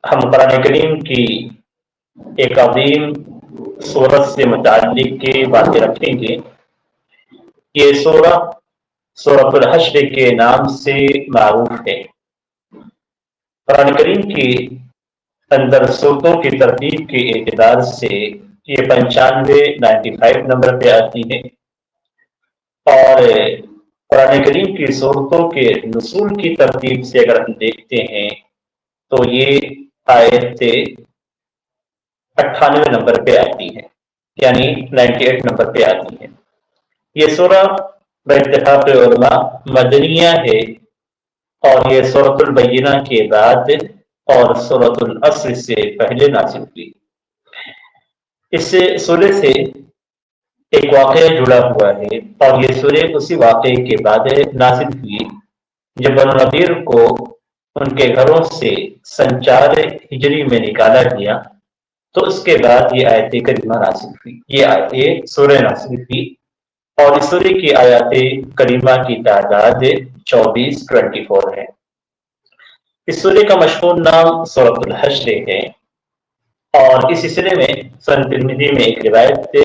ہم قرآن کریم کی ایک عظیم سورت سے متعلق کے باتیں رکھیں گے۔ یہ سورۃ الحشر کے نام سے معروف ہے۔ قرآن کریم کی اندر سورتوں کی ترتیب کے اعتبار سے یہ 95 نمبر پہ آتی ہے، اور قرآن کریم کی سورتوں کے نزول کی ترتیب سے اگر ہم دیکھتے ہیں تو یہ آیت 98 نمبر پہ آتی ہے، یعنی 98 نمبر پہ آتی ہے۔ یہ سورہ باتفاق علماء مدنیہ ہے، اور یہ سورۃ البینہ کے بعد اور سورۃ العصر سے پہلے نازل ہوئی۔ اس سورے سے ایک واقعہ جڑا ہوا ہے، اور یہ سورہ اسی واقعے کے بعد نازل ہوئی جب بنو نذیر کو ان کے گھروں سے سن 4 ہجری میں نکالا گیا، تو اس کے بعد یہ آیت کریمہ نازل ہوئی، یہ سورہ نازل ہوئی، اور اس سورہ کی آیات کریمہ کی تعداد 24 ہے۔ اس سورہ کا مشہور نام سورۃ الحشر ہے، اور اس سلسلے میں سنن ترمذی میں ایک روایت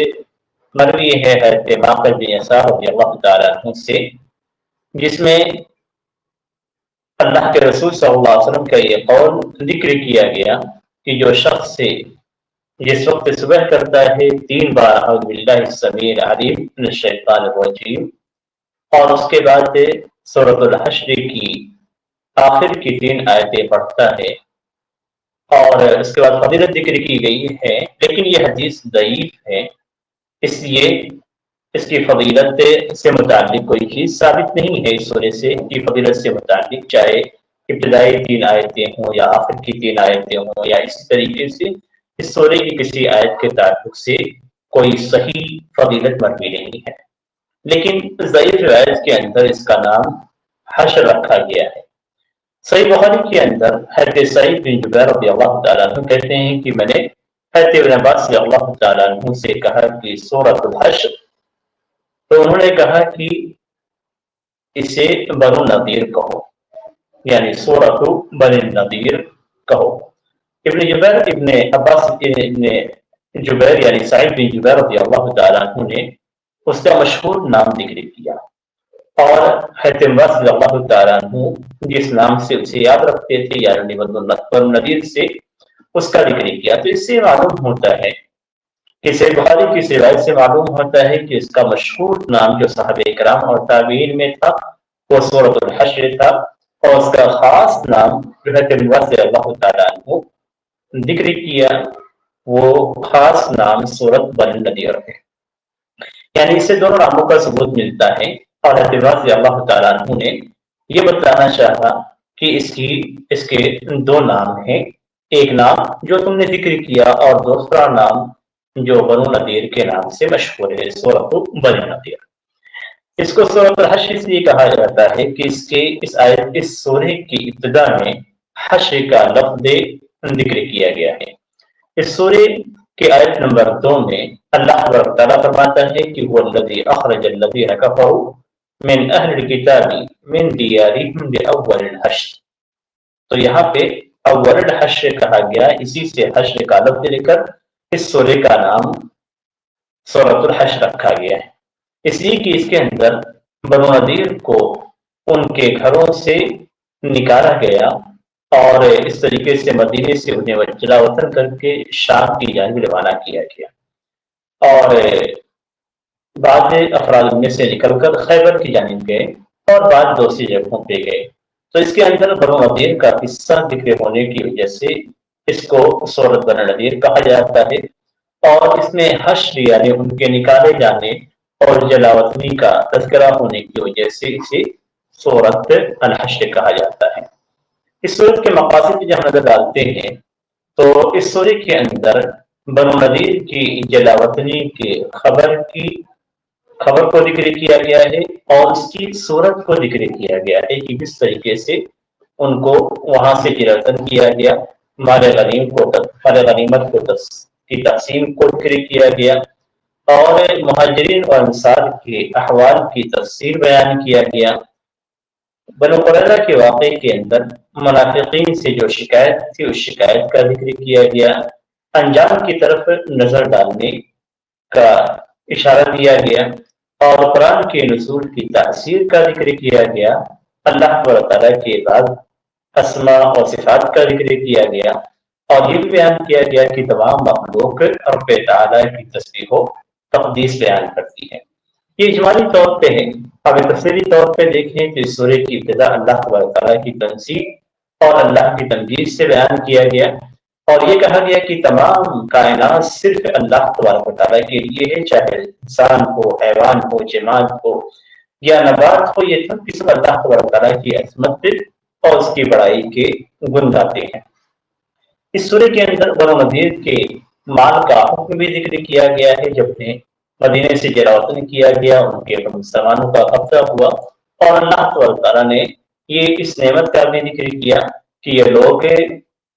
مروی ہے حضرت معقل بن یسار رضی اللہ تعالیٰ عنہ سے، جس میں اللہ کے رسول صلی اللہ علیہ وسلم کا یہ قول ذکر کیا گیا کہ جو شخص سے جس وقت صبح کرتا ہے 3 بار اعوذ باللہ السمیع العلیم من الشیطان الرجیم، اور اس کے بعد سورۃ الحشر کی آخر کی 3 آیتیں پڑھتا ہے، اور اس کے بعد فضیلت ذکر کی گئی ہے، لیکن یہ حدیث ضعیف ہے، اس لیے اس کی فضیلت سے متعلق کوئی چیز ثابت نہیں ہے۔ اس سورے سے کی فضیلت سے متعلق چاہے ابتدائی 3 آیتیں ہوں یا آخر کی 3 آیتیں ہوں، یا اسی طریقے سے اس سورے کی کسی آیت کے تعلق سے کوئی صحیح فضیلت مروی نہیں ہے، لیکن ضعیف روایت کے اندر اس کا نام حشر رکھا گیا ہے۔ صحیح بخاری کے اندر حضرت سعید بن جبیر رضی اللہ تعالیٰ عنہ کہتے ہیں کہ میں نے حضرت ابن عباس رضی اللہ تعالیٰ عنہ سے کہا کہ سورۃ الحشر، تو انہوں نے کہا کہ اسے بنو نذیر کہو، یعنی سورۃ بنی نذیر کہو۔ ابن جبیر ابن عباس ابن جبیر یعنی سعید بن جبیر رضی اللہ تعالیٰ عنہ نے اس کا مشہور نام ذکر کیا، اور حضرت عباس رضی اللہ تعالیٰ عنہ جس نام سے اسے یاد رکھتے تھے یعنی بنو نذیر سے اس کا ذکر کیا۔ تو اس سے معلوم ہوتا ہے کہ صحیح بخاری کی روایت سے معلوم ہوتا ہے کہ اس کا مشہور نام جو صحابہ کرام اور تابعین میں تھا وہ سورۃ الحشر تھا، اور اس کا خاص نام جو حضرت عباس رضی اللہ تعالیٰ عنہ ذکر کیا وہ خاص نام سورۃ بنی نذیر ہے، یعنی اس سے دونوں ناموں کا ثبوت ملتا ہے۔ اور حضرت عباس رضی اللہ تعالیٰ عنہ نے یہ بتانا چاہا کہ اس کے 2 نام ہیں، ایک نام جو تم نے ذکر کیا اور دوسرا نام جو بنو نذیر کے نام سے مشہور ہے، سورۃ بنی نذیر۔ اس کو سورۃ الحشر اس لیے کہا جاتا ہے کہ اس سورہ کی ابتدا میں حشر کا لفظ ذکر کیا گیا ہے۔ اس سورہ کی آیت نمبر 2 میں اللہ تعالیٰ فرماتا ہے کہ وہ الذی اخرج الذین کفروا من اہل الکتاب من دیارہم لاول الحشر، تو یہاں پہ اول الحشر کہا گیا، اسی سے حشر کا لفظ لے کر اس سورہ کا نام سورۃ الحشر رکھا گیا ہے، اس لیے کہ اس کے اندر بنو نذیر کو ان کے گھروں سے نکالا گیا، اور اس طریقے سے مدینے سے انہیں جلا وطن کر کے شام کی جانب روانہ کیا گیا، اور بعض افراد ان میں سے نکل کر خیبر کی جانب گئے، اور بعض دوسری جگہوں پہ گئے۔ تو اس کے اندر بنو نذیر کا قصہ ذکر ہونے کی وجہ سے اس کو سورۃ بنی نذیر کہا جاتا ہے، اور اس میں حشر یعنی ان کے نکالے جانے اور جلا وطنی کا تذکرہ ہونے کی وجہ سے اسے سورۃ الحشر کہا جاتا ہے۔ اس سورت کے مقاصد جب نظر ڈالتے ہیں تو اس سورے کے اندر بنو نذیر کی جلا وطنی کے خبر کو ذکر کیا گیا ہے، اور اس کی صورت کو ذکر کیا گیا ہے کہ کس طریقے سے ان کو وہاں سے جلا وطن کیا گیا، مال غنیمت کی تقسیم کو ذکر کیا گیا، اور مہاجرین اور انصار کے احوال کی تفصیل بیان کیا گیا، بنو قریظہ کے واقعے کے اندر منافقین سے جو شکایت تھی اس شکایت کا ذکر کیا گیا، انجام کی طرف نظر ڈالنے کا اشارہ دیا گیا، اور قرآن کے نزول کی تاثیر کا ذکر کیا گیا، اللہ تعالیٰ کے بعد اسماء اور صفات کا ذکر کیا گیا، اور یہ بھی بیان کیا گیا کہ تمام مخلوق رب تعالیٰ کی تسبیح و تقدیس بیان کرتی ہے۔ یہ اجمالی طور پہ ہے۔ اگر تفصیلی طور پہ دیکھیں تو اس سورہ کی ابتدا اللہ تبارک تعالیٰ کی تنزیہ اور اللہ کی تنزیہ سے بیان کیا گیا، اور یہ کہا گیا کہ تمام کائنات صرف اللہ تبارک تعالیٰ کے لیے ہے، چاہے انسان ہو، حیوان ہو، جماد ہو یا نبات ہو، یہ سب کی سب اللہ تبارک تعالیٰ کی عظمت اور اس کی بڑائی کے گن گاتے ہیں۔ اس سورہ کے اندر بنو نذیر کے مال کا حکم بھی ذکر کیا گیا ہے، جب انہیں مدینے سے جلاوطن کیا گیا، ان کے مسلمانوں کا قبضہ ہوا، اور اللہ تعالیٰ نے یہ اس نعمت کا بھی ذکر کیا کہ یہ لوگ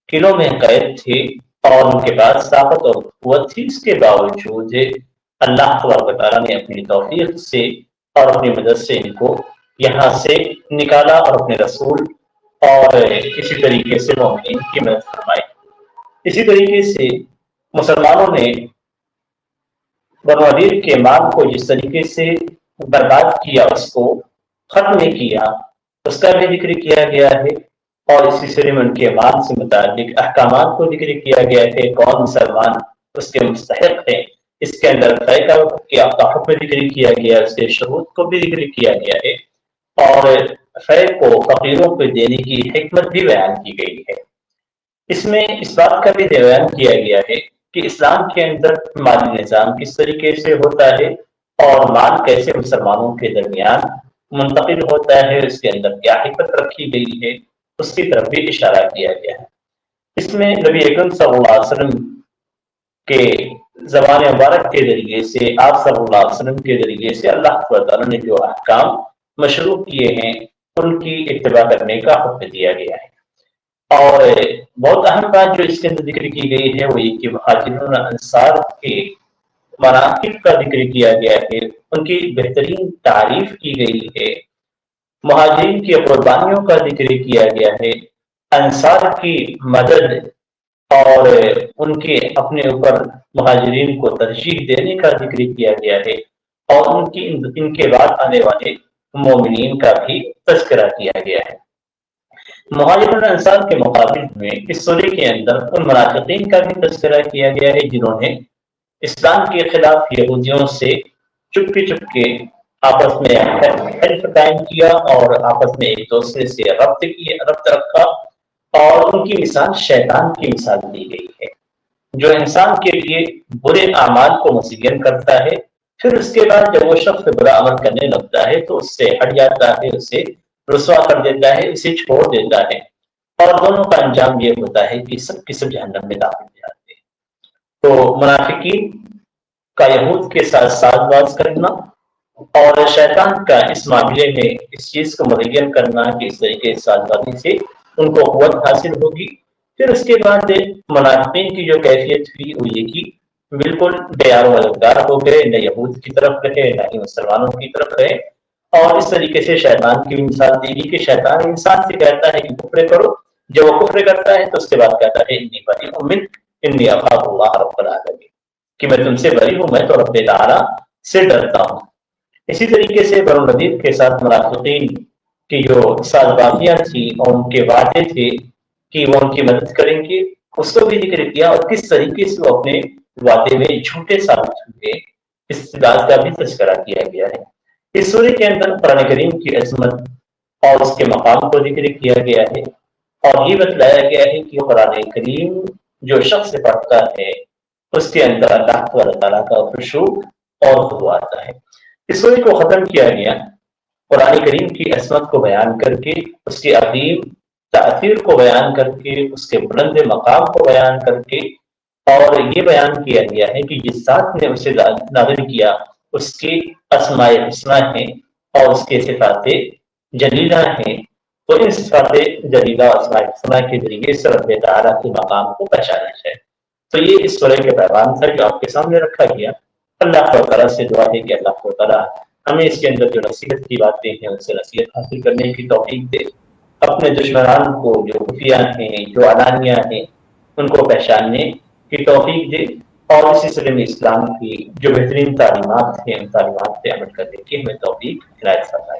قلعوں میں قید تھے اور ان کے پاس طاقت اور قوت تھی، اس کے باوجود اللہ تعالیٰ نے اپنی توفیق سے اور اپنی مدد سے ان کو یہاں سے نکالا اور اپنے رسول اور اسی طریقے سے مومنین کی مدد فرمائی۔ اسی طریقے سے مسلمانوں نے بنو نذیر کے مال کو جس طریقے سے برباد کیا، اس کو ختم نہیں کیا، اس کا بھی ذکر کیا گیا ہے، اور اسی سلسلے میں ان کے مال سے متعلق احکامات کو ذکر کیا گیا ہے، کون مسلمان اس کے مستحق ہے، اس کے اندر طے کا حکم ذکر کیا گیا، اس کے شروط کو بھی ذکر کیا گیا ہے، اور فے کو فقیروں کو دینے کی حکمت بھی بیان کی گئی ہے۔ اس میں اس بات کا بھی بیان کیا گیا ہے کہ اسلام کے اندر مالی نظام کس طریقے سے ہوتا ہے اور مال کیسے مسلمانوں کے درمیان منتقل ہوتا ہے، اس کے اندر کیا حکمت رکھی گئی ہے، اس کی طرف بھی اشارہ کیا گیا ہے۔ اس میں نبی اکرم صلی اللہ علیہ وسلم کے زبان مبارک کے ذریعے سے، آپ صلی اللہ علیہ وسلم کے ذریعے سے اللہ تعالیٰ نے جو احکام مشروع کیے ہیں ان کی اتباع کرنے کا حکم دیا گیا ہے۔ اور بہت اہم بات جو اس کے اندر ذکر کی گئی ہے وہ یہ کہ مہاجرین انصار کے مناقب کا ذکر کیا گیا ہے، ان کی بہترین تعریف کی گئی ہے، مہاجرین کی قربانیوں کا ذکر کیا گیا ہے، انصار کی مدد اور ان کے اپنے اوپر مہاجرین کو ترجیح دینے کا ذکر کیا گیا ہے، اور ان کے بعد آنے والے مومنین کا بھی تذکرہ کیا گیا ہے۔ مہاجرین انصار کے مقابل میں اس سورہ کے اندر ان منافقین کا بھی تذکرہ کیا گیا ہے جنہوں نے اسلام کے خلاف یہودیوں سے چپکے آپس میں حلف قائم کیا اور آپس میں ایک دوسرے سے ربط رکھا، اور ان کی مثال شیطان کی مثال دی گئی ہے، جو انسان کے لیے برے اعمال کو مزین کرتا ہے، پھر اس کے بعد جب وہ شخص برا عمل کرنے لگتا ہے تو اس سے ہٹ جاتا ہے، اسے رسوا کر دیتا ہے، اسے چھوڑ دیتا ہے، اور دونوں کا انجام یہ ہوتا ہے کہ سب کی سب جہنم میں داخل ہو جاتے ہیں۔ تو منافقین کا یہود کے ساتھ ساز باز کرنا اور شیطان کا اس معاملے میں اس چیز کو مزین کرنا کہ اس طریقے سے ساز بازی سے ان کو قوت حاصل ہوگی، پھر اس کے بعد منافقین کی جو کیفیت ہوئی وہ یہ کہ بالکل بیار و مددگار ہو گئے، نہ یہود کی طرف رہے نہ ہی مسلمانوں کی طرف رہے، اور اس طریقے سے شیطان کی مثال دی گئی کہ شیطان انسان سے کہتا ہے کہ کفر کرو، جب وہ کفر کرتا ہے تو اس کے بعد کہتا ہے انی بریء منک انی اخاف اللہ رب العالمین، کہ میں تم سے بری ہوں، میں تو رب تعالیٰ سے ڈرتا ہوں۔ اسی طریقے سے بنو نذیر کے ساتھ منافقین کی جو ساز بازیاں تھیں اور ان کے وعدے تھے کہ وہ ان کی مدد کریں گے، اس کو بھی ذکر کیا، اور کس طریقے سے وہ اپنے وعدے میں جھوٹے ثابت ہوئے، اس بات کا بھی تذکرہ کیا گیا ہے۔ اس سورہ کے اندر قرآن کریم کی عظمت اور اس کے مقام کو ذکر کیا گیا ہے، اور یہ بتلایا گیا ہے کہ قرآن کریم جو شخص پڑھتا ہے اس کے اندر اللہ تعالیٰ کا خشوع اور خضوع آتا ہے۔ اس سورہ کو ختم کیا گیا قرآن کریم کی عظمت کو بیان کر کے، اس کے عظیم تأثیر کو بیان کر کے، اس کے بلند مقام کو بیان کر کے، اور یہ بیان کیا گیا ہے کہ جس ذات نے اسے نازل کیا اس کی اسماء الحسنی ہیں اور اس کے صفات جلیلہ ہیں، تو ان صفات جلیلہ اور اسماء الحسنی کے ذریعے سے رب تعالیٰ کے مقام کو پہچانا جائے۔ تو یہ اس سورہ کے پیغام تھا جو آپ کے سامنے رکھا گیا۔ اللہ تعالیٰ سے دعا ہے کہ اللہ تعالیٰ ہمیں اس کے اندر جو نصیحت کی باتیں ہیں ان سے نصیحت حاصل کرنے کی توفیق دے، اپنے دشمنان کو جو خفیہ ہیں جو علانیہ ہیں ان کو پہچاننے کی توفیق دے، اور اسی سلسلے میں اسلام کی جو بہترین تعلیمات ہیں ان تعلیمات پہ عمل کرنے کی ہمیں توفیق عنایت فرمائے۔